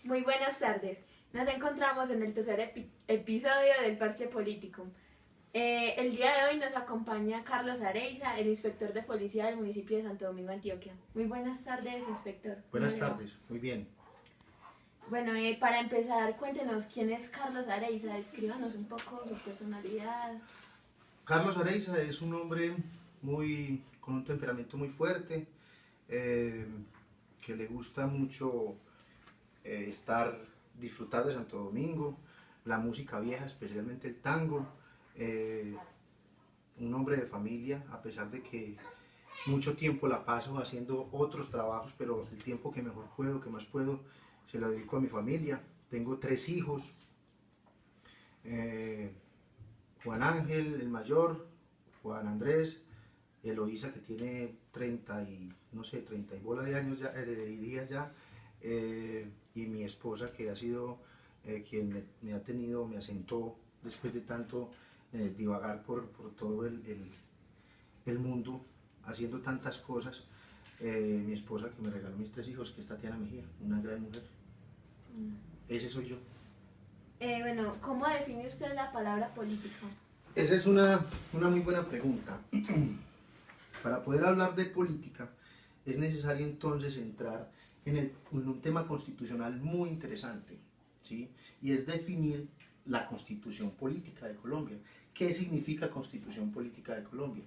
Muy buenas tardes. Nos encontramos en el tercer episodio del Parche Político. El día de hoy nos acompaña Carlos Areiza, el inspector de policía del municipio de Santo Domingo, Antioquia. Muy buenas tardes, inspector. Buenas tardes, muy bien. Bueno, para empezar, cuéntenos quién es Carlos Areiza, descríbanos un poco su personalidad. Carlos Areiza es un hombre con un temperamento muy fuerte, que le gusta mucho disfrutar de Santo Domingo, la música vieja, especialmente el tango. Un hombre de familia, a pesar de que mucho tiempo la paso haciendo otros trabajos, pero el tiempo que mejor puedo, que más puedo, se lo dedico a mi familia. Tengo 3 hijos, Juan Ángel, el mayor, Juan Andrés, Eloísa, que tiene 30 y bola de años ya, de días ya, y mi esposa, que ha sido quien me asentó después de tanto divagar por todo el mundo, haciendo tantas cosas. Mi esposa, que me regaló mis 3 hijos, que es Tatiana Mejía, una gran mujer. Ese soy yo. Bueno, ¿cómo define usted la palabra política? Esa es una muy buena pregunta. Para poder hablar de política es necesario entonces entrar en un tema constitucional muy interesante, ¿sí? Y es definir la Constitución Política de Colombia. ¿Qué significa Constitución Política de Colombia?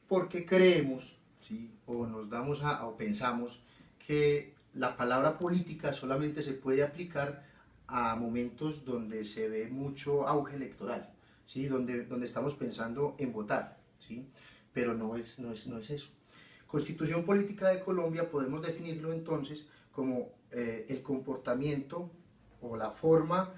Porque creemos, ¿sí? O pensamos que la palabra política solamente se puede aplicar a momentos donde se ve mucho auge electoral, ¿sí? Donde estamos pensando en votar, ¿sí? Pero no es eso. Constitución Política de Colombia podemos definirlo entonces como el comportamiento o la forma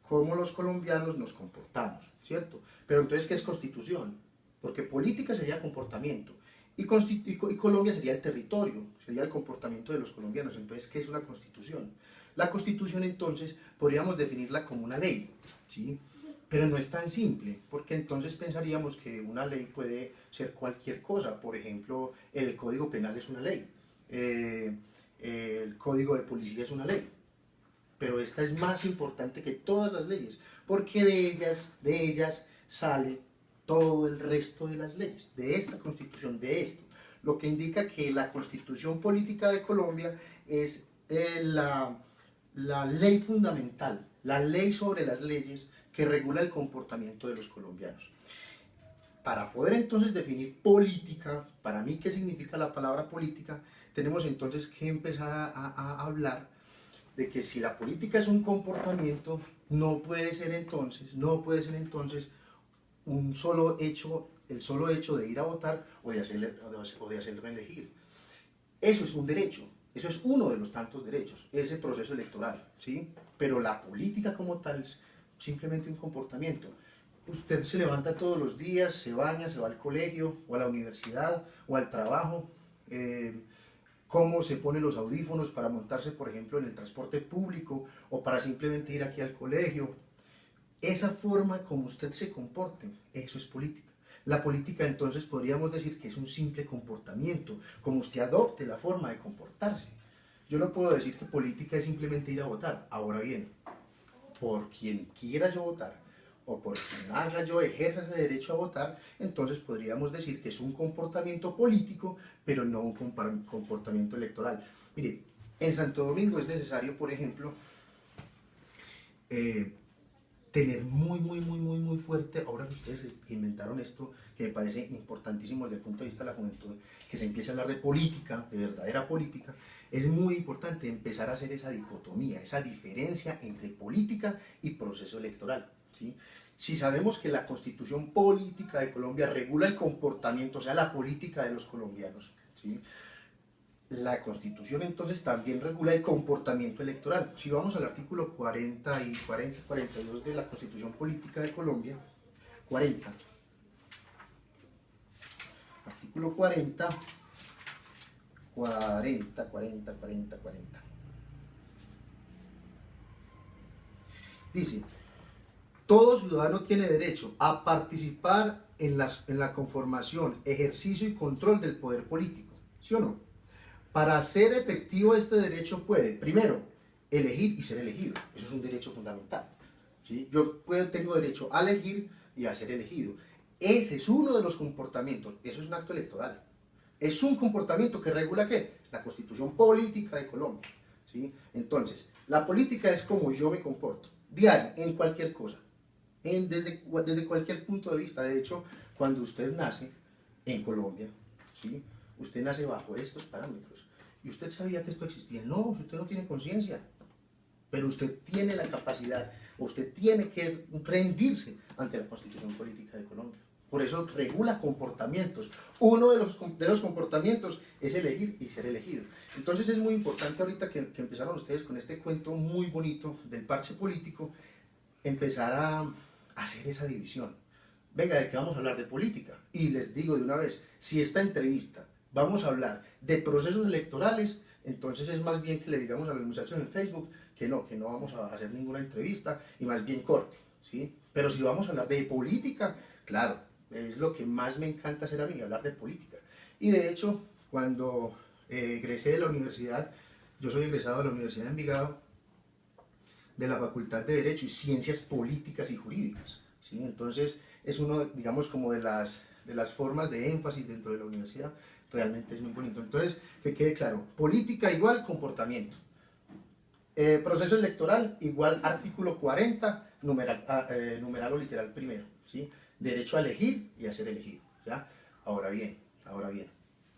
como los colombianos nos comportamos, ¿cierto? Pero entonces, ¿qué es Constitución? Porque política sería comportamiento y Colombia sería el territorio, sería el comportamiento de los colombianos. Entonces, ¿qué es una Constitución? La Constitución entonces podríamos definirla como una ley, ¿sí? Pero no es tan simple, porque entonces pensaríamos que una ley puede ser cualquier cosa. Por ejemplo, el Código Penal es una ley, el Código de Policía es una ley, pero esta es más importante que todas las leyes, porque de ellas sale todo el resto de las leyes, de esta Constitución, de esto. Lo que indica que la Constitución Política de Colombia es la ley fundamental, la ley sobre las leyes que regula el comportamiento de los colombianos. Para poder entonces definir política, para mí, ¿qué significa la palabra política? Tenemos entonces que empezar a hablar de que si la política es un comportamiento, no puede ser entonces el solo hecho de ir a votar o de hacerlo elegir. Eso es un derecho. Eso es uno de los tantos derechos, ese proceso electoral, ¿sí? Pero la política como tal es simplemente un comportamiento. Usted se levanta todos los días, se baña, se va al colegio, o a la universidad, o al trabajo, cómo se pone los audífonos para montarse, por ejemplo, en el transporte público, o para simplemente ir aquí al colegio. Esa forma como usted se comporte, eso es política. La política entonces podríamos decir que es un simple comportamiento, como usted adopte la forma de comportarse. Yo no puedo decir que política es simplemente ir a votar. Ahora bien, por quien quiera yo votar, o por quien ejerza ese derecho a votar, entonces podríamos decir que es un comportamiento político, pero no un comportamiento electoral. Mire, en Santo Domingo es necesario, por ejemplo, tener muy fuerte, ahora que ustedes inventaron esto, que me parece importantísimo desde el punto de vista de la juventud, que se empiece a hablar de política, de verdadera política, es muy importante empezar a hacer esa dicotomía, esa diferencia entre política y proceso electoral, ¿sí? Si sabemos que la Constitución Política de Colombia regula el comportamiento, o sea, la política de los colombianos, ¿sí? La Constitución entonces también regula el comportamiento electoral. Si vamos al artículo 40 y 42 de la Constitución Política de Colombia, 40, artículo 40, dice: todo ciudadano tiene derecho a participar en la conformación, ejercicio y control del poder político, ¿sí o no? Para hacer efectivo este derecho puede, primero, elegir y ser elegido. Eso es un derecho fundamental. ¿Sí? Tengo derecho a elegir y a ser elegido. Ese es uno de los comportamientos, eso es un acto electoral. Es un comportamiento que regula ¿qué? La Constitución Política de Colombia. ¿Sí? Entonces, la política es como yo me comporto, diario, en cualquier cosa, desde cualquier punto de vista. De hecho, cuando usted nace en Colombia, ¿sí? Usted nace bajo estos parámetros. ¿Y usted sabía que esto existía? No, usted no tiene conciencia, pero usted tiene la capacidad, usted tiene que rendirse ante la Constitución Política de Colombia. Por eso regula comportamientos. Uno de los comportamientos es elegir y ser elegido. Entonces es muy importante ahorita que empezaron ustedes con este cuento muy bonito del parche político, empezar a hacer esa división. Venga, ¿de qué vamos a hablar? De política. Y les digo de una vez, si esta entrevista vamos a hablar de procesos electorales, entonces es más bien que le digamos a los muchachos en el Facebook que no vamos a hacer ninguna entrevista y más bien corte, ¿sí? Pero si vamos a hablar de política, claro, es lo que más me encanta hacer a mí, hablar de política. Y de hecho, cuando egresé de la universidad, yo soy egresado de la Universidad de Envigado, de la Facultad de Derecho y Ciencias Políticas y Jurídicas, ¿sí? Entonces es uno, digamos, como de las formas de énfasis dentro de la universidad, realmente es muy bonito. Entonces, que quede claro, política igual comportamiento. Proceso electoral igual artículo 40, numeral o literal primero, ¿sí? Derecho a elegir y a ser elegido, ¿ya? Ahora bien,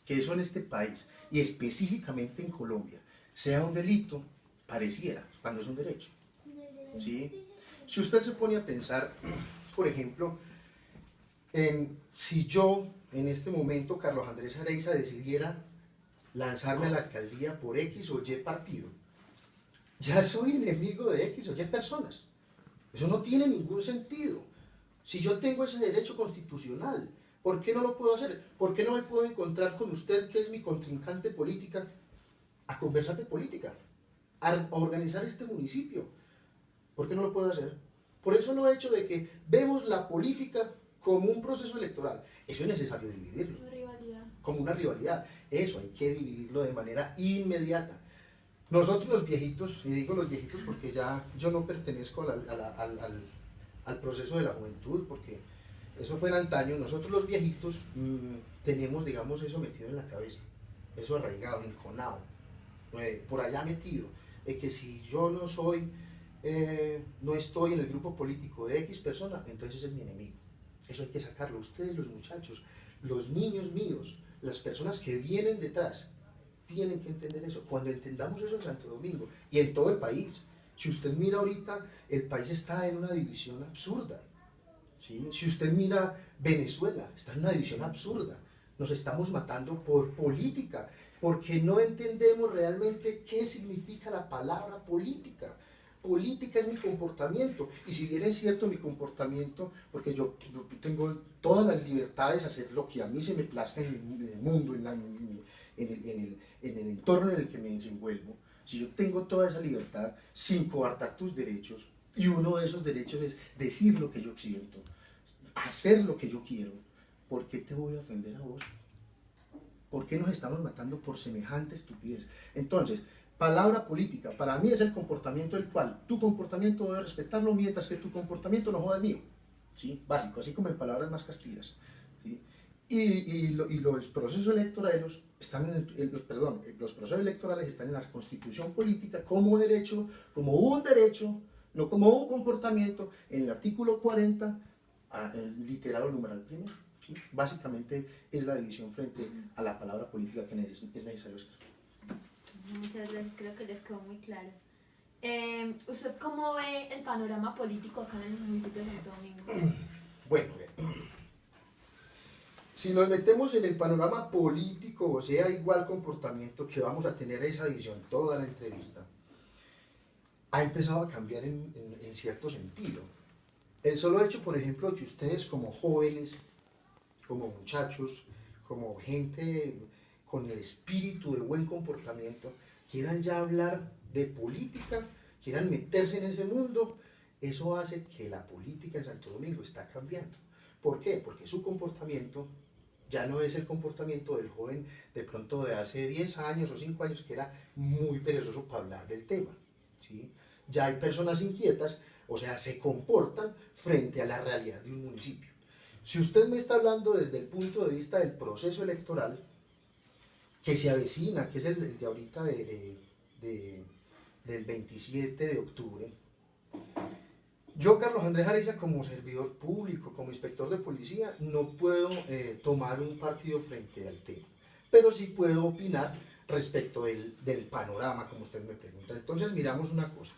que eso en este país, y específicamente en Colombia, sea un delito, pareciera, cuando es un derecho, ¿sí? Si usted se pone a pensar, por ejemplo, si yo, en este momento, Carlos Andrés Areiza, decidiera lanzarme a la alcaldía por X o Y partido, ya soy enemigo de X o Y personas. Eso no tiene ningún sentido. Si yo tengo ese derecho constitucional, ¿por qué no lo puedo hacer? ¿Por qué no me puedo encontrar con usted, que es mi contrincante política, a conversar de política, a organizar este municipio? ¿Por qué no lo puedo hacer? Por eso lo he hecho de que vemos la política como un proceso electoral. Eso es necesario dividirlo. Como una rivalidad. Eso hay que dividirlo de manera inmediata. Nosotros los viejitos, y digo los viejitos porque ya yo no pertenezco al proceso de la juventud, porque eso fue en antaño, nosotros los viejitos teníamos, digamos, eso metido en la cabeza, eso arraigado, enconado, por allá metido, de que si yo no estoy en el grupo político de X persona, entonces es mi enemigo. Eso hay que sacarlo. Ustedes, los muchachos, los niños míos, las personas que vienen detrás, tienen que entender eso. Cuando entendamos eso en Santo Domingo y en todo el país, si usted mira ahorita, el país está en una división absurda, ¿sí? Si usted mira Venezuela, está en una división absurda. Nos estamos matando por política, porque no entendemos realmente qué significa la palabra política. Política es mi comportamiento, y si bien es cierto mi comportamiento, porque yo tengo todas las libertades de hacer lo que a mí se me plazca en el mundo, en el entorno en el que me desenvuelvo, si yo tengo toda esa libertad sin coartar tus derechos, y uno de esos derechos es decir lo que yo siento, hacer lo que yo quiero, ¿por qué te voy a ofender a vos? ¿Por qué nos estamos matando por semejante estupidez? Entonces, palabra política, para mí es el comportamiento del cual tu comportamiento debe respetarlo, mientras que tu comportamiento no joda el mío, ¿sí? Básico, así como en palabras más castigas, ¿sí? Y los procesos electorales están los procesos electorales están en la Constitución Política como derecho, como un derecho, no como un comportamiento, en el artículo 40, el literal o numeral primero, ¿sí? Básicamente es la división frente a la palabra política que es necesario hacer. Muchas gracias, creo que les quedó muy claro. ¿Usted cómo ve el panorama político acá en el municipio de Santo Domingo? Bueno, si nos metemos en el panorama político, o sea, igual comportamiento, que vamos a tener esa visión toda la entrevista, ha empezado a cambiar en cierto sentido. El solo hecho, por ejemplo, que ustedes como jóvenes, como muchachos, como gente con el espíritu de buen comportamiento, quieran ya hablar de política, quieran meterse en ese mundo, eso hace que la política en Santo Domingo está cambiando. ¿Por qué? Porque su comportamiento ya no es el comportamiento del joven de pronto de hace 10 años o 5 años, que era muy perezoso para hablar del tema. ¿sí? Ya hay personas inquietas, o sea, se comportan frente a la realidad de un municipio. Si usted me está hablando desde el punto de vista del proceso electoral, que se avecina, que es el de ahorita del 27 de octubre, yo, Carlos Andrés Ariza, como servidor público, como inspector de policía, no puedo tomar un partido frente al tema, pero sí puedo opinar respecto del panorama, como usted me pregunta. Entonces, miramos una cosa.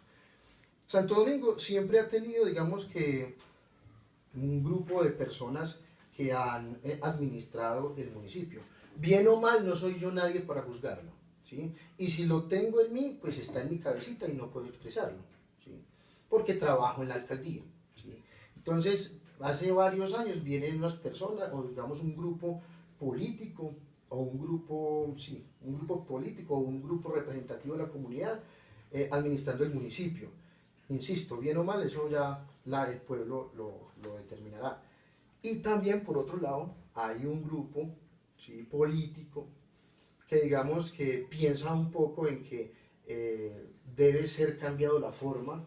Santo Domingo siempre ha tenido, digamos que, un grupo de personas que han administrado el municipio. Bien o mal, no soy yo nadie para juzgarlo, ¿sí? Y si lo tengo en mí, pues está en mi cabecita y no puedo expresarlo, ¿sí? Porque trabajo en la alcaldía, ¿sí? Entonces, hace varios años vienen unas personas, o digamos un grupo político, o un grupo, sí, un grupo político, o un grupo representativo de la comunidad, administrando el municipio. Insisto, bien o mal, eso ya el pueblo lo determinará. Y también, por otro lado, hay un grupo, ¿sí?, político que digamos que piensa un poco en que debe ser cambiado la forma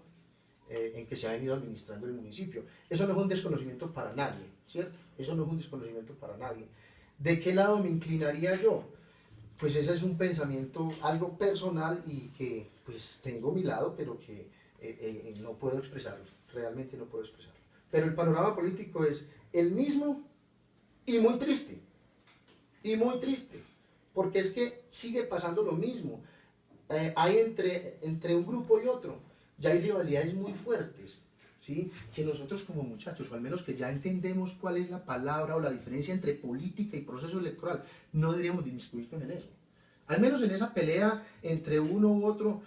en que se ha venido administrando el municipio. Eso no es un desconocimiento para nadie, ¿cierto? Eso no es un desconocimiento para nadie. ¿De qué lado me inclinaría yo? Pues ese es un pensamiento algo personal y que pues tengo mi lado, pero que no puedo expresarlo, realmente no puedo expresarlo. Pero el panorama político es el mismo y muy triste, porque es que sigue pasando lo mismo. Hay entre un grupo y otro, ya hay rivalidades muy fuertes, ¿sí? Que nosotros como muchachos, o al menos que ya entendemos cuál es la palabra o la diferencia entre política y proceso electoral, no deberíamos de inmiscuirnos en eso. Al menos en esa pelea entre uno u otro,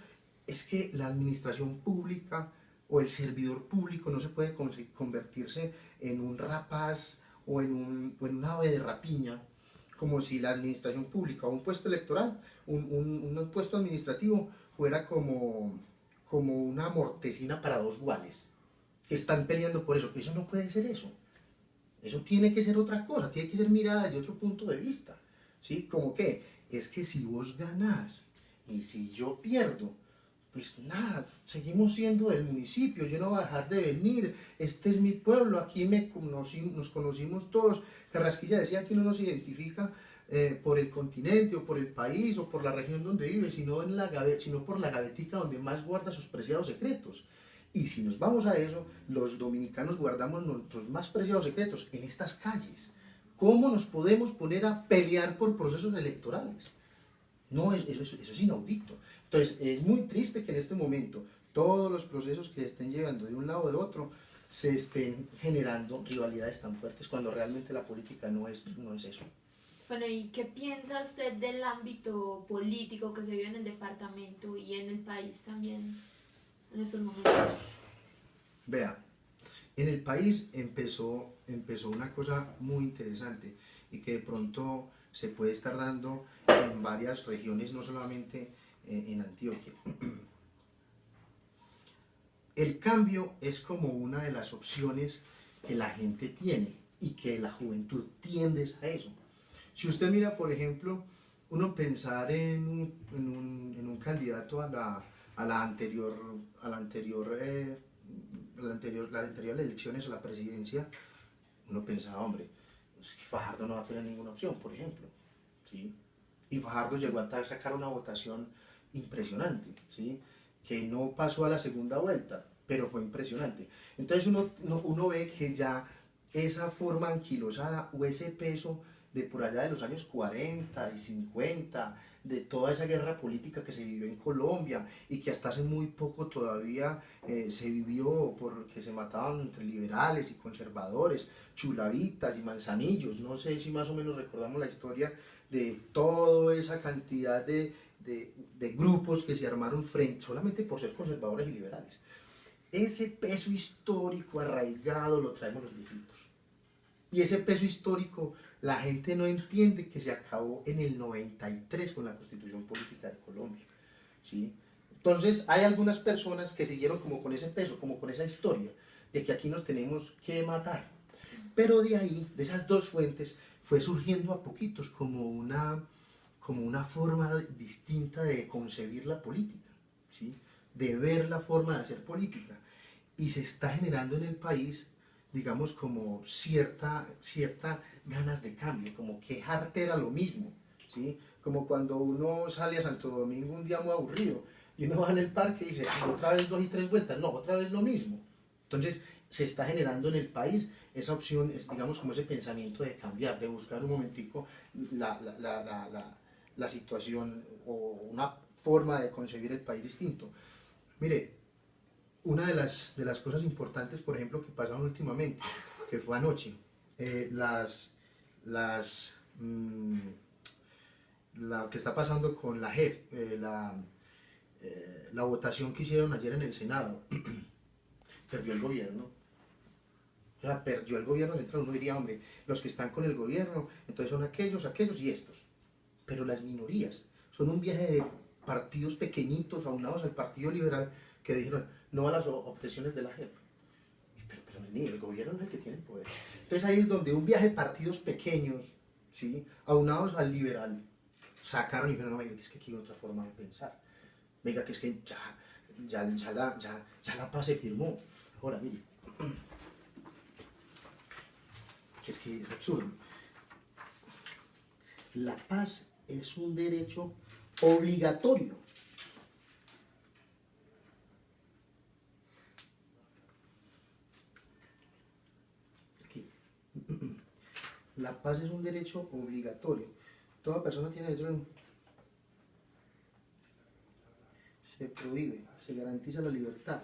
es que la administración pública o el servidor público no se puede convertirse en un rapaz o en un ave de rapiña, como si la administración pública o un puesto electoral, un puesto administrativo, fuera como una mortecina para dos guales que están peleando por eso. Eso no puede ser eso. Eso tiene que ser otra cosa, tiene que ser mirada desde otro punto de vista, ¿sí? Como que es que si vos ganás y si yo pierdo, pues nada, seguimos siendo del municipio, yo no voy a dejar de venir, este es mi pueblo, aquí nos conocimos todos. Carrasquilla decía que uno no se identifica por el continente o por el país o por la región donde vive, sino por la gavetica donde más guarda sus preciados secretos. Y si nos vamos a eso, los dominicanos guardamos nuestros más preciados secretos en estas calles. ¿Cómo nos podemos poner a pelear por procesos electorales? No, eso es inaudito. Entonces, es muy triste que en este momento todos los procesos que estén llevando de un lado o de otro se estén generando rivalidades tan fuertes cuando realmente la política no es eso. Bueno, ¿y qué piensa usted del ámbito político que se vive en el departamento y en el país también en estos momentos? Vea, en el país empezó una cosa muy interesante y que de pronto se puede estar dando en varias regiones, no solamente en Antioquia. El cambio es como una de las opciones que la gente tiene y que la juventud tiende a eso. Si usted mira, por ejemplo, uno pensar en un candidato a las anteriores elecciones a la presidencia, uno pensaba, hombre, Fajardo no va a tener ninguna opción, por ejemplo, ¿sí? Y Fajardo llegó a sacar una votación impresionante, ¿sí?, que no pasó a la segunda vuelta, pero fue impresionante. Entonces uno ve que ya esa forma anquilosada o ese peso de por allá de los años 40 y 50, de toda esa guerra política que se vivió en Colombia y que hasta hace muy poco todavía se vivió porque se mataban entre liberales y conservadores, chulavitas y manzanillos. No sé si más o menos recordamos la historia de toda esa cantidad de grupos que se armaron frente solamente por ser conservadores y liberales. Ese peso histórico arraigado lo traemos los viejitos. Y ese peso histórico la gente no entiende que se acabó en el 93 con la Constitución Política de Colombia, ¿sí? Entonces hay algunas personas que siguieron como con ese peso, como con esa historia de que aquí nos tenemos que matar. Pero de ahí, de esas dos fuentes, fue surgiendo a poquitos como una forma distinta de concebir la política, ¿sí? de ver la forma de hacer política. Y se está generando en el país, digamos, como cierta ganas de cambio, como que harta era lo mismo, ¿sí? Como cuando uno sale a Santo Domingo un día muy aburrido y uno va en el parque y dice, "Ay, otra vez 2 y 3 vueltas", no, otra vez lo mismo. Entonces se está generando en el país esa opción, es, digamos, como ese pensamiento de cambiar, de buscar un momentico la situación o una forma de concebir el país distinto. Mire, una de las cosas importantes, por ejemplo, que pasaron últimamente, que fue anoche, las, mm, la que está pasando con la JEP, la votación que hicieron ayer en el Senado, perdió el gobierno. O sea, perdió el gobierno central. Uno diría, hombre, los que están con el gobierno, entonces son aquellos, aquellos y estos. Pero las minorías son un viaje de partidos pequeñitos aunados al Partido Liberal que dijeron no a las obsesiones de la JEP. Pero ni el gobierno es el que tiene el poder. Entonces ahí es donde un viaje de partidos pequeños, ¿sí?, aunados al liberal, sacaron y dijeron, no, venga, que es que aquí hay otra forma de pensar. Venga, que es que ya la paz se firmó. Ahora, mire, que es que es absurdo. La paz es un derecho obligatorio. Aquí. La paz es un derecho obligatorio. Toda persona tiene derecho. Se prohíbe, se garantiza la libertad.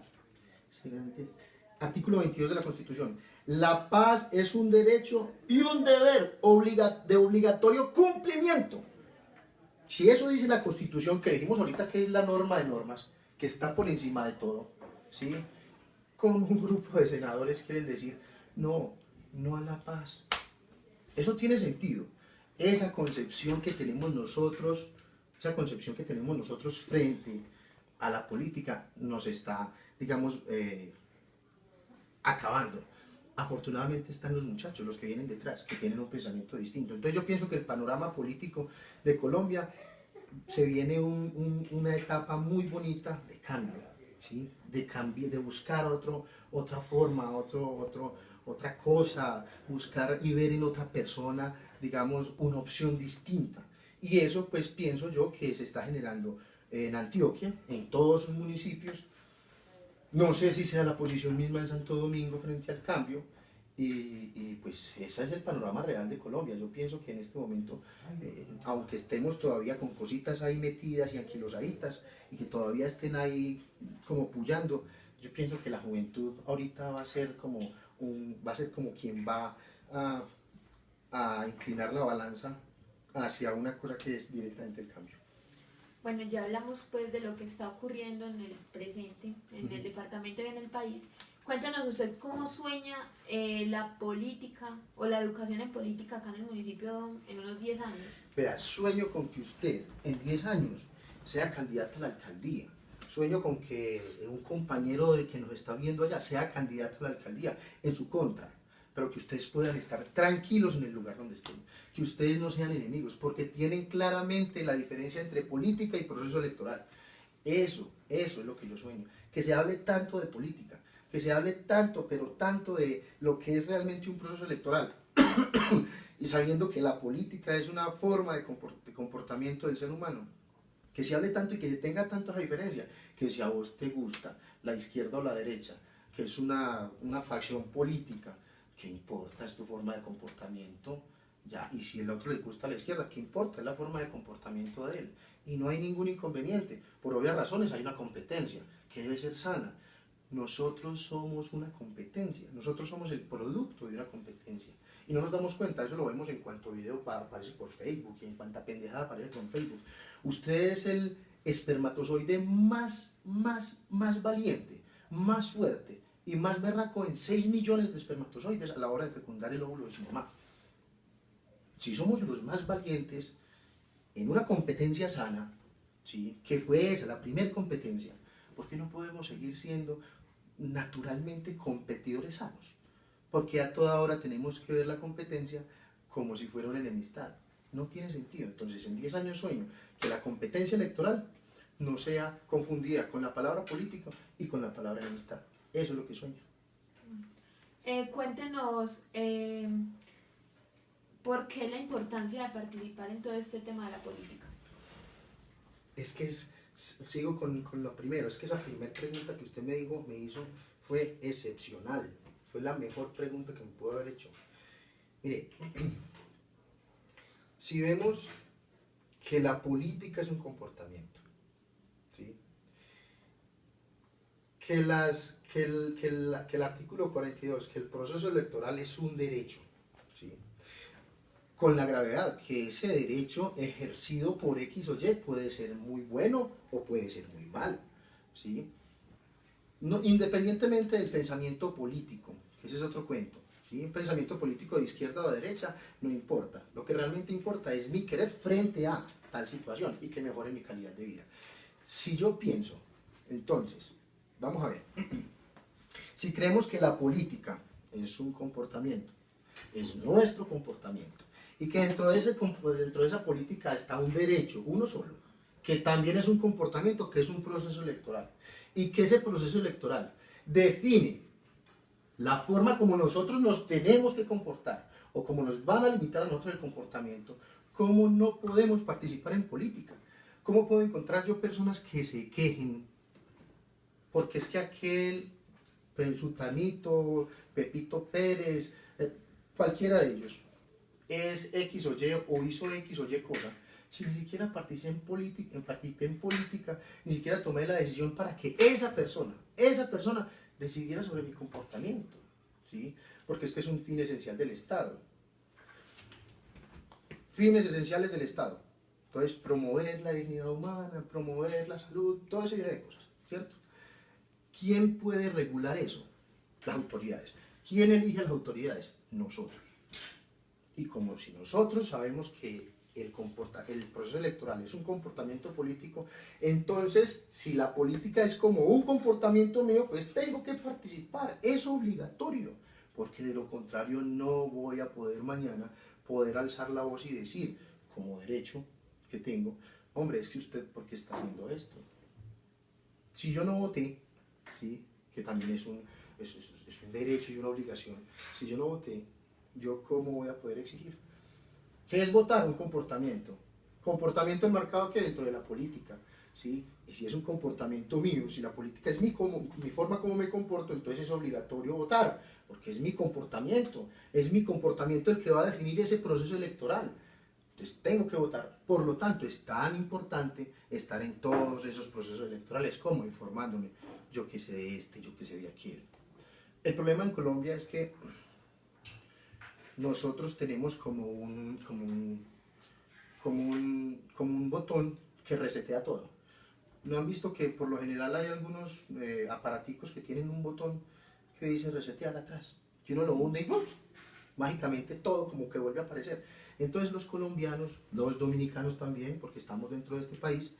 Se garantiza. Artículo 22 de la Constitución. La paz es un derecho y un deber de obligatorio cumplimiento. Si eso dice la Constitución, que dijimos ahorita que es la norma de normas, que está por encima de todo, ¿sí?, como un grupo de senadores quieren decir, no, no a la paz. Eso tiene sentido. Esa concepción que tenemos nosotros frente a la política nos está, digamos, acabando. Afortunadamente están los muchachos, los que vienen detrás, que tienen un pensamiento distinto. Entonces yo pienso que el panorama político de Colombia se viene una etapa muy bonita de cambio, ¿sí?, de buscar otra forma, otra cosa, buscar y ver en otra persona, digamos, una opción distinta. Y eso, pues, pienso yo que se está generando en Antioquia, en todos sus municipios. No sé si sea la posición misma en Santo Domingo frente al cambio, y pues ese es el panorama real de Colombia. Yo pienso que en este momento, aunque estemos todavía con cositas ahí metidas y anquilosaditas, y que todavía estén ahí como puyando, yo pienso que la juventud ahorita va a ser como quien va a inclinar la balanza hacia una cosa que es directamente el cambio. Bueno, ya hablamos pues de lo que está ocurriendo en el presente, en el departamento y en el país. Cuéntanos usted cómo sueña la política o la educación en política acá en el municipio en unos 10 años. Verá, sueño con que usted en 10 años sea candidato a la alcaldía. Sueño con que un compañero del que nos está viendo allá sea candidato a la alcaldía en su contra, pero que ustedes puedan estar tranquilos en el lugar donde estén, que ustedes no sean enemigos, porque tienen claramente la diferencia entre política y proceso electoral. Eso es lo que yo sueño, que se hable tanto de política, que se hable tanto, pero tanto de lo que es realmente un proceso electoral, y sabiendo que la política es una forma de comportamiento del ser humano, que se hable tanto y que tenga tantas diferencias, que si a vos te gusta la izquierda o la derecha, que es una facción política, ¿qué importa? Es tu forma de comportamiento, ya. Y si el otro le gusta a la izquierda, ¿qué importa? Es la forma de comportamiento de él. Y no hay ningún inconveniente. Por obvias razones hay una competencia que debe ser sana. Nosotros somos una competencia, nosotros somos el producto de una competencia. Y no nos damos cuenta, eso lo vemos en cuanto video aparece por Facebook y en cuanta pendejada aparece con Facebook. Usted es el espermatozoide más valiente, más fuerte y más berraco en 6 millones de espermatozoides a la hora de fecundar el óvulo de su mamá. Si somos los más valientes en una competencia sana, ¿sí?, que fue esa, la primera competencia, ¿por qué no podemos seguir siendo naturalmente competidores sanos? Porque a toda hora tenemos que ver la competencia como si fuera una enemistad. No tiene sentido. Entonces, en 10 años sueño que la competencia electoral no sea confundida con la palabra política y con la palabra amistad. Eso es lo que sueño. Cuéntenos por qué la importancia de participar en todo este tema de la política. Es que sigo con lo primero, es que esa primera pregunta que usted me hizo fue excepcional, fue la mejor pregunta que me pudo haber hecho. Mire, si vemos que la política es un comportamiento, ¿sí? que el artículo 42, que el proceso electoral es un derecho, ¿sí? Con la gravedad que ese derecho ejercido por X o Y puede ser muy bueno o puede ser muy malo, ¿sí? No, independientemente del pensamiento político, que ese es otro cuento, ¿sí? Un pensamiento político de izquierda o de derecha no importa, lo que realmente importa es mi querer frente a tal situación y que mejore mi calidad de vida. Si yo pienso, entonces, vamos a ver, si creemos que la política es un comportamiento, es nuestro comportamiento, y que dentro de esa política está un derecho, uno solo, que también es un comportamiento, que es un proceso electoral, y que ese proceso electoral define la forma como nosotros nos tenemos que comportar, o como nos van a limitar a nosotros el comportamiento, ¿cómo no podemos participar en política? ¿Cómo puedo encontrar yo personas que se quejen? Porque es que aquel, Sutanito, Pepito Pérez, cualquiera de ellos, es X o Y o hizo X o Y cosa, si ni siquiera participé en política, ni siquiera tomé la decisión para que esa persona decidiera sobre mi comportamiento, ¿sí? Porque es que es un fin esencial del Estado. Fines esenciales del Estado. Entonces, promover la dignidad humana, promover la salud, toda esa serie de cosas, ¿cierto? ¿Quién puede regular eso? Las autoridades. ¿Quién elige a las autoridades? Nosotros. Y como si nosotros sabemos que el proceso electoral es un comportamiento político, entonces si la política es como un comportamiento mío, pues tengo que participar, es obligatorio, porque de lo contrario no voy a poder mañana poder alzar la voz y decir, como derecho que tengo, hombre, es que usted, ¿por qué está haciendo esto? Si yo no voté, ¿sí? Que también es un derecho y una obligación, si yo no voté, ¿yo cómo voy a poder exigir? ¿Qué es votar? Un comportamiento. Comportamiento enmarcado que dentro de la política, ¿sí? Y si es un comportamiento mío, si la política es mi forma como me comporto, entonces es obligatorio votar, porque es mi comportamiento el que va a definir ese proceso electoral. Entonces tengo que votar. Por lo tanto, es tan importante estar en todos esos procesos electorales como informándome, yo qué sé de este, yo qué sé de aquel. El problema en Colombia es que nosotros tenemos como un botón que resetea todo. ¿No han visto que por lo general hay algunos aparaticos que tienen un botón que dice resetear atrás? Que uno lo hunde y ¡pum!, mágicamente todo como que vuelve a aparecer. Entonces los colombianos, los dominicanos también, porque estamos dentro de este país,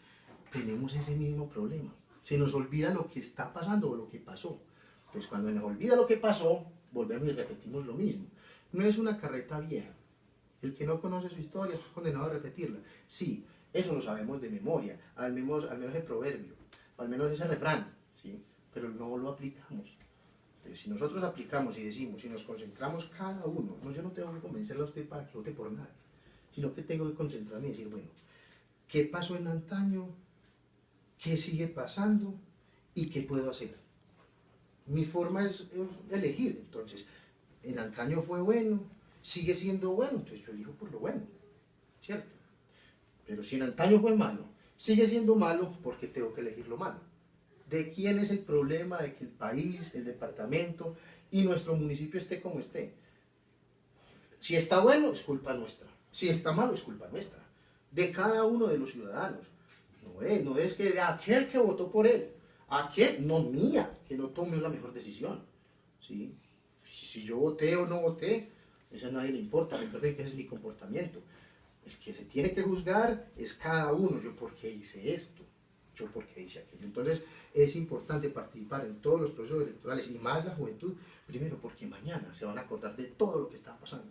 tenemos ese mismo problema. Se nos olvida lo que está pasando o lo que pasó. Entonces cuando se nos olvida lo que pasó, volvemos y repetimos lo mismo. No es una carreta vieja. El que no conoce su historia está condenado a repetirla. Sí, eso lo sabemos de memoria, al menos el proverbio, al menos ese refrán, ¿sí? Pero no lo aplicamos. Entonces, si nosotros aplicamos y decimos, si nos concentramos cada uno, no, yo no tengo que convencerle a usted para que vote por nada, sino que tengo que concentrarme y decir, bueno, ¿qué pasó en antaño? ¿Qué sigue pasando? ¿Y qué puedo hacer? Mi forma es elegir, entonces, en antaño fue bueno, sigue siendo bueno, entonces yo elijo por lo bueno, ¿cierto? Pero si en antaño fue malo, sigue siendo malo porque tengo que elegir lo malo. ¿De quién es el problema de que el país, el departamento y nuestro municipio esté como esté? Si está bueno, es culpa nuestra. Si está malo, es culpa nuestra. De cada uno de los ciudadanos. No es que de aquel que votó por él, aquel, no mía, que no tome la mejor decisión, ¿sí? Si yo voté o no voté, eso a nadie le importa, recuerden que ese es mi comportamiento. El que se tiene que juzgar es cada uno, yo por qué hice esto, yo por qué hice aquello. Entonces es importante participar en todos los procesos electorales y más la juventud, primero porque mañana se van a acordar de todo lo que está pasando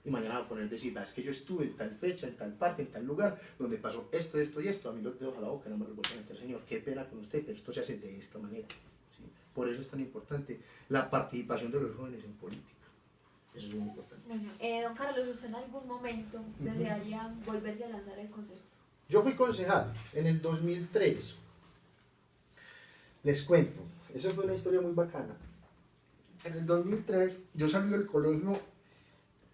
y mañana va a poner decir, es que yo estuve en tal fecha, en tal parte, en tal lugar, donde pasó esto, esto y esto, a mí los dedos a la boca, no me los voy a meter, señor, qué pena con usted, pero esto se hace de esta manera. ¿Sí? Por eso es tan importante la participación de los jóvenes en política. Eso es muy importante. Bueno, don Carlos, ¿usted en algún momento desearía volverse a lanzar el consejo? Yo fui concejal en el 2003. Les cuento, esa fue una historia muy bacana. En el 2003, yo salí del colegio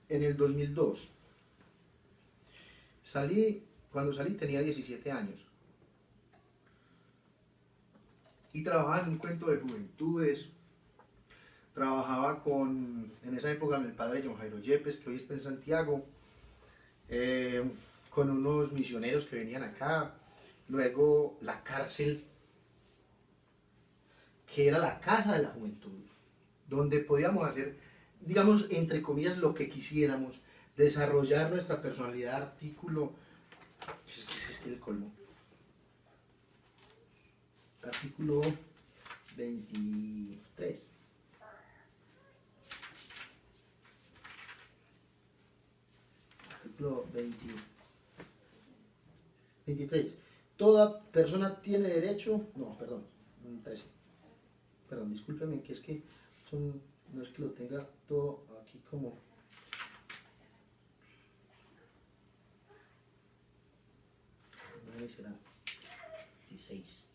en el 2002. Cuando salí tenía 17 años. Y trabajaba en un cuento de juventudes. Trabajaba en esa época, mi padre John Jairo Yepes, que hoy está en Santiago, con unos misioneros que venían acá. Luego la cárcel, que era la casa de la juventud, donde podíamos hacer, digamos, entre comillas, lo que quisiéramos, desarrollar nuestra personalidad, artículo, es que el colmo, artículo 23. Artículo 23. Toda persona tiene derecho, no, perdón, 13. Perdón, discúlpeme, que es que no es que lo tenga todo aquí como... No será 16.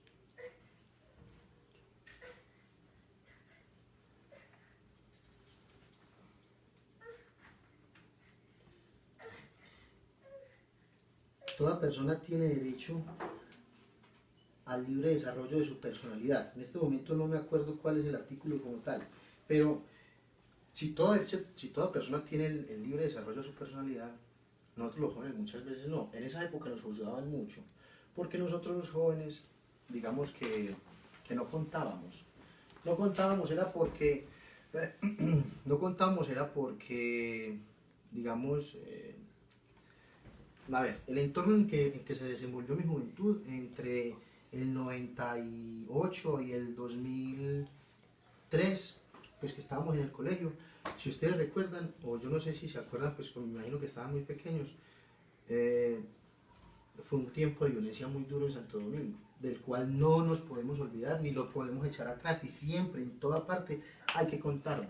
Toda persona tiene derecho al libre desarrollo de su personalidad. En este momento no me acuerdo cuál es el artículo como tal, pero si toda persona tiene el libre desarrollo de su personalidad, nosotros los jóvenes muchas veces no. En esa época nos juzgaban mucho, porque nosotros los jóvenes, digamos que no contábamos. No contábamos era porque, digamos, a ver, el entorno en que se desenvolvió mi juventud entre el 98 y el 2003, pues que estábamos en el colegio, si ustedes recuerdan, o yo no sé si se acuerdan, pues me imagino que estaban muy pequeños, fue un tiempo de violencia muy duro en Santo Domingo, del cual no nos podemos olvidar ni lo podemos echar atrás, y siempre, en toda parte, hay que contarlo.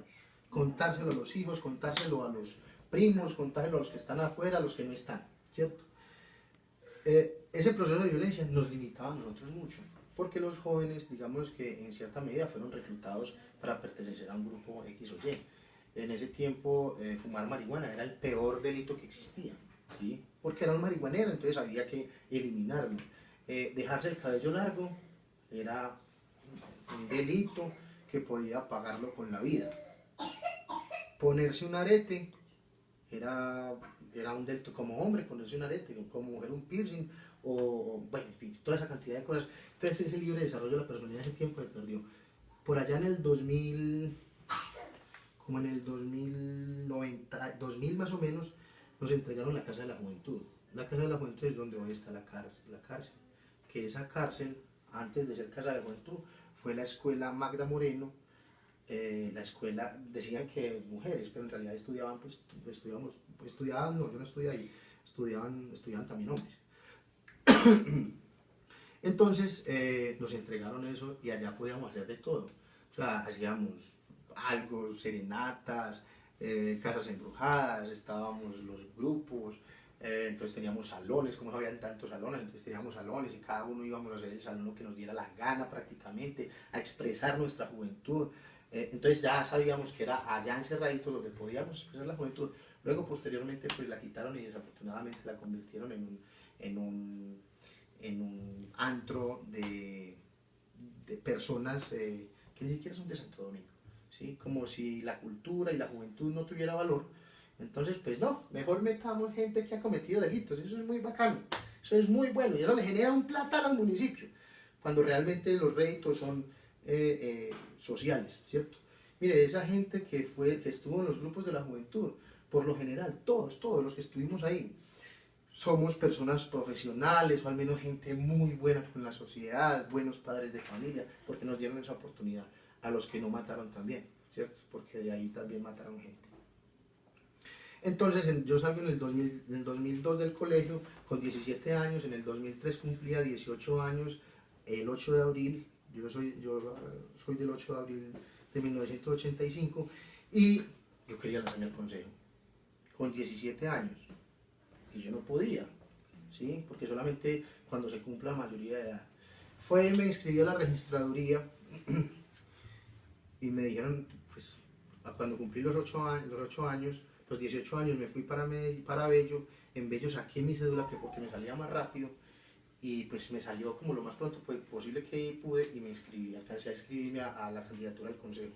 Contárselo a los hijos, contárselo a los primos, contárselo a los que están afuera, a los que no están, ¿cierto? Ese proceso de violencia nos limitaba a nosotros mucho, porque los jóvenes, digamos que en cierta medida fueron reclutados para pertenecer a un grupo X o Y. En ese tiempo, fumar marihuana era el peor delito que existía, ¿sí? Porque era un marihuanero, entonces había que eliminarlo. Dejarse el cabello largo era un delito que podía pagarlo con la vida. Ponerse un arete era un delito como hombre, ponerse un arete, como mujer un piercing, o bueno, en fin, toda esa cantidad de cosas. Entonces ese libre desarrollo de la personalidad en ese tiempo se perdió. Por allá en el 2000, como en el 2000 más o menos, nos entregaron la Casa de la Juventud. La Casa de la Juventud es donde hoy está la cárcel. Que esa cárcel, antes de ser Casa de la Juventud, fue la escuela Magda Moreno. La escuela, decían que mujeres, pero en realidad estudiaban, no, yo no estudié ahí, estudiaban también hombres. Entonces nos entregaron eso y allá podíamos hacer de todo. O sea, hacíamos algo, serenatas, casas embrujadas, estábamos los grupos, entonces teníamos salones, como no habían tantos salones, entonces teníamos salones y cada uno íbamos a hacer el salón que nos diera la gana prácticamente, a expresar nuestra juventud. Entonces ya sabíamos que era allá encerraditos donde podíamos expresar la juventud. Luego posteriormente pues la quitaron y desafortunadamente la convirtieron en un antro de personas que ni siquiera son de Santo Domingo, ¿sí? Como si la cultura y la juventud no tuviera valor. Entonces pues no, mejor metamos gente que ha cometido delitos, eso es muy bacano, eso es muy bueno y eso le genera un plátano al municipio, cuando realmente los réditos son sociales, ¿cierto? Mire, esa gente que estuvo en los grupos de la juventud, por lo general, todos los que estuvimos ahí, somos personas profesionales o al menos gente muy buena con la sociedad, buenos padres de familia, porque nos dieron esa oportunidad, a los que no mataron también, ¿cierto? Porque de ahí también mataron gente. Entonces yo salgo en en el 2002 del colegio con 17 años, en el 2003 cumplía 18 años, el 8 de abril, yo soy del 8 de abril de 1985 y yo quería lanzarme al consejo con 17 años y yo no podía, ¿sí? Porque solamente cuando se cumpla la mayoría de edad. Me inscribí a la registraduría y me dijeron, pues, cuando cumplí los 8 años, los 18 años me fui para Bello, en Bello saqué mi cédula porque me salía más rápido y pues me salió como lo más pronto posible que pude y me inscribí, alcancé a inscribirme a la candidatura al consejo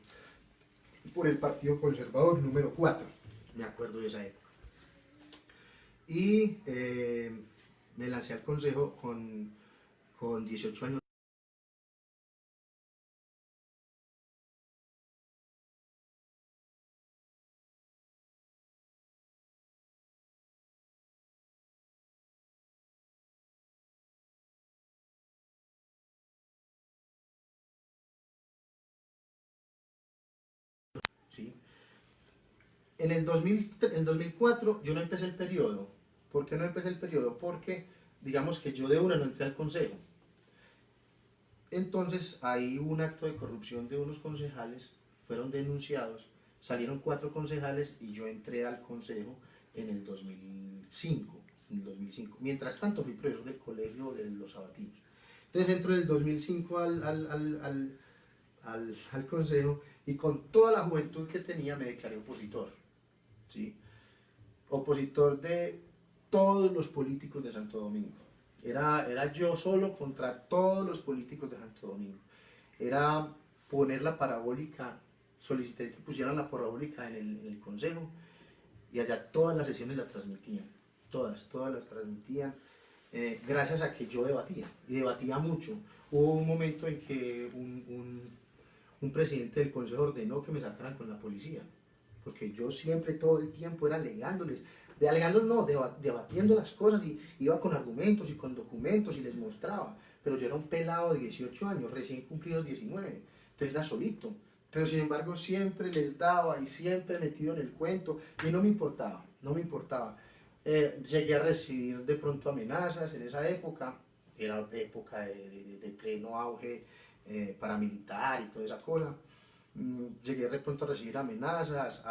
por el Partido Conservador número 4, me acuerdo de esa época. Y me lancé al consejo con 18 años. ¿Sí? En el 2004 yo no empecé el periodo. ¿Por qué no empecé el periodo? Porque digamos que yo de una no entré al consejo. Entonces ahí hubo un acto de corrupción de unos concejales, fueron denunciados, salieron 4 concejales y yo entré al consejo en el 2005. Mientras tanto fui profesor del colegio de los sabatinos. Entonces entro en el 2005 al consejo y con toda la juventud que tenía me declaré opositor, ¿sí? Opositor de todos los políticos de Santo Domingo. Era yo solo contra todos los políticos de Santo Domingo. Era poner la parabólica, solicité que pusieran la parabólica en el consejo y allá todas las sesiones las transmitían, todas las transmitían, gracias a que yo debatía, y debatía mucho. Hubo un momento en que un presidente del consejo ordenó que me sacaran con la policía, porque yo siempre, todo el tiempo, era alegándoles, no, debatiendo las cosas, y iba con argumentos y con documentos y les mostraba, pero yo era un pelado de 18 años, recién cumplidos 19, entonces era solito, pero sin embargo siempre les daba y siempre metido en el cuento, y no me importaba, no me importaba. Llegué a recibir de pronto amenazas en esa época, era época de pleno auge paramilitar y toda esa cosa. Llegué de pronto a recibir amenazas,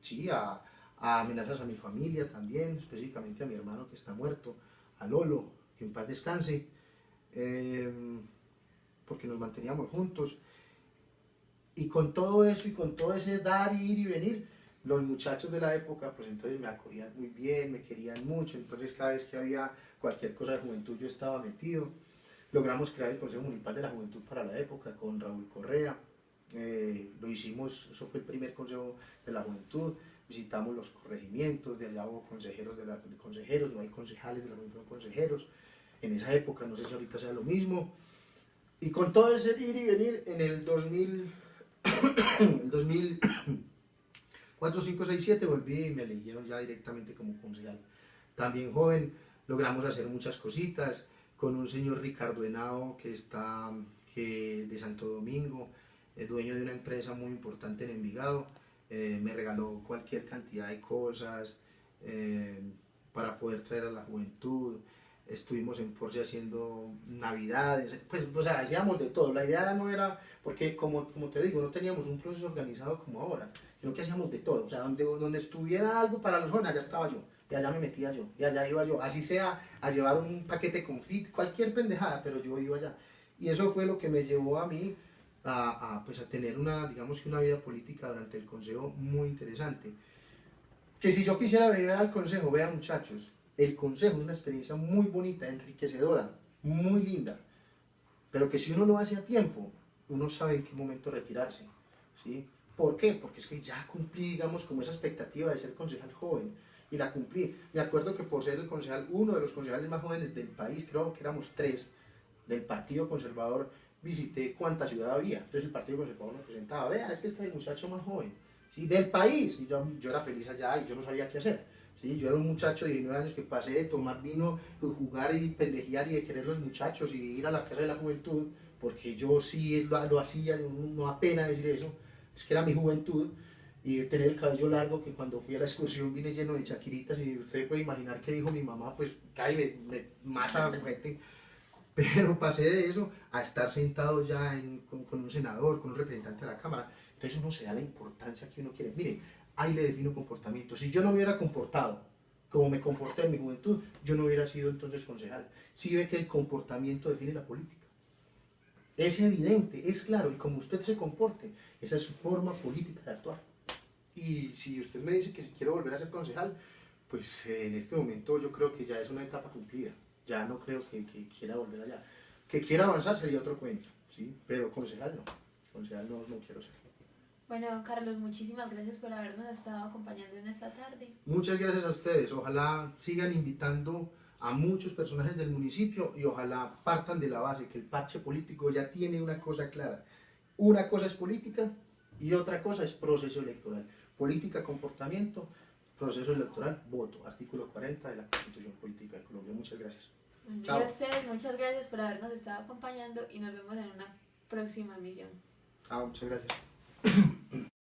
sí, a amenazas a mi familia también, específicamente a mi hermano que está muerto, a Lolo, que en paz descanse, porque nos manteníamos juntos. Y con todo eso y con todo ese dar, ir y venir, los muchachos de la época, pues entonces me acogían muy bien, me querían mucho, entonces cada vez que había cualquier cosa de juventud yo estaba metido. Logramos crear el Consejo Municipal de la Juventud para la época con Raúl Correa, lo hicimos, eso fue el primer Consejo de la Juventud, visitamos los corregimientos, de allá hubo consejeros, consejeros, no hay concejales de la Juventud, consejeros, en esa época, no sé si ahorita sea lo mismo, y con todo ese ir y venir, en el 2004, 5, 6, 7 volví y me eligieron ya directamente como concejal. También joven, logramos hacer muchas cositas con un señor Ricardo Henao que de Santo Domingo, dueño de una empresa muy importante en Envigado, me regaló cualquier cantidad de cosas para poder traer a la juventud. Estuvimos en Porsche haciendo navidades, pues, o sea, hacíamos de todo. La idea no era, porque como te digo, no teníamos un proceso organizado como ahora, sino que hacíamos de todo. O sea, donde estuviera algo para los jóvenes, allá estaba yo, y allá me metía yo, y allá iba yo, así sea a llevar un paquete con fit, cualquier pendejada, pero yo iba allá. Y eso fue lo que me llevó a mí pues a tener digamos que una vida política durante el consejo muy interesante. Que si yo quisiera venir al consejo, vean muchachos, el consejo es una experiencia muy bonita, enriquecedora, muy linda, pero que si uno lo hace a tiempo, uno sabe en qué momento retirarse, ¿sí? ¿Por qué? Porque es que ya cumplí, digamos, como esa expectativa de ser concejal joven, y la cumplí. Me acuerdo que por ser el concejal, uno de los concejales más jóvenes del país, creo que éramos 3, del Partido Conservador, visité cuánta ciudad había, entonces el Partido Conservador me presentaba, vea, es que este es el muchacho más joven, ¿sí? Del país, y yo era feliz allá y yo no sabía qué hacer. Sí, yo era un muchacho de 19 años que pasé de tomar vino, de jugar y pendejear y de querer los muchachos y ir a la casa de la juventud, porque yo sí lo hacía, no apena decir eso, es que era mi juventud, y de tener el cabello largo, que cuando fui a la excursión vine lleno de chaquiritas y usted puede imaginar que dijo mi mamá, pues cae, me mata gente. Pero pasé de eso a estar sentado ya con un senador, con un representante de la Cámara. Entonces uno se da la importancia que uno quiere. Mire, ahí le defino comportamiento. Si yo no hubiera comportado como me comporté en mi juventud, yo no hubiera sido entonces concejal. Sí ve que el comportamiento define la política. Es evidente, es claro, y como usted se comporte, esa es su forma política de actuar. Y si usted me dice que si quiero volver a ser concejal, pues en este momento yo creo que ya es una etapa cumplida. Ya no creo que quiera volver allá. Que quiera avanzar sería otro cuento, ¿sí? Pero concejal no quiero ser. Bueno, Carlos, muchísimas gracias por habernos estado acompañando en esta tarde. Muchas gracias a ustedes. Ojalá sigan invitando a muchos personajes del municipio y ojalá partan de la base que el parche político ya tiene una cosa clara. Una cosa es política y otra cosa es proceso electoral. Política, comportamiento, proceso electoral, voto. Artículo 40 de la Constitución Política de Colombia. Muchas gracias. Y a ustedes, muchas gracias por habernos estado acompañando y nos vemos en una próxima emisión. Muchas gracias.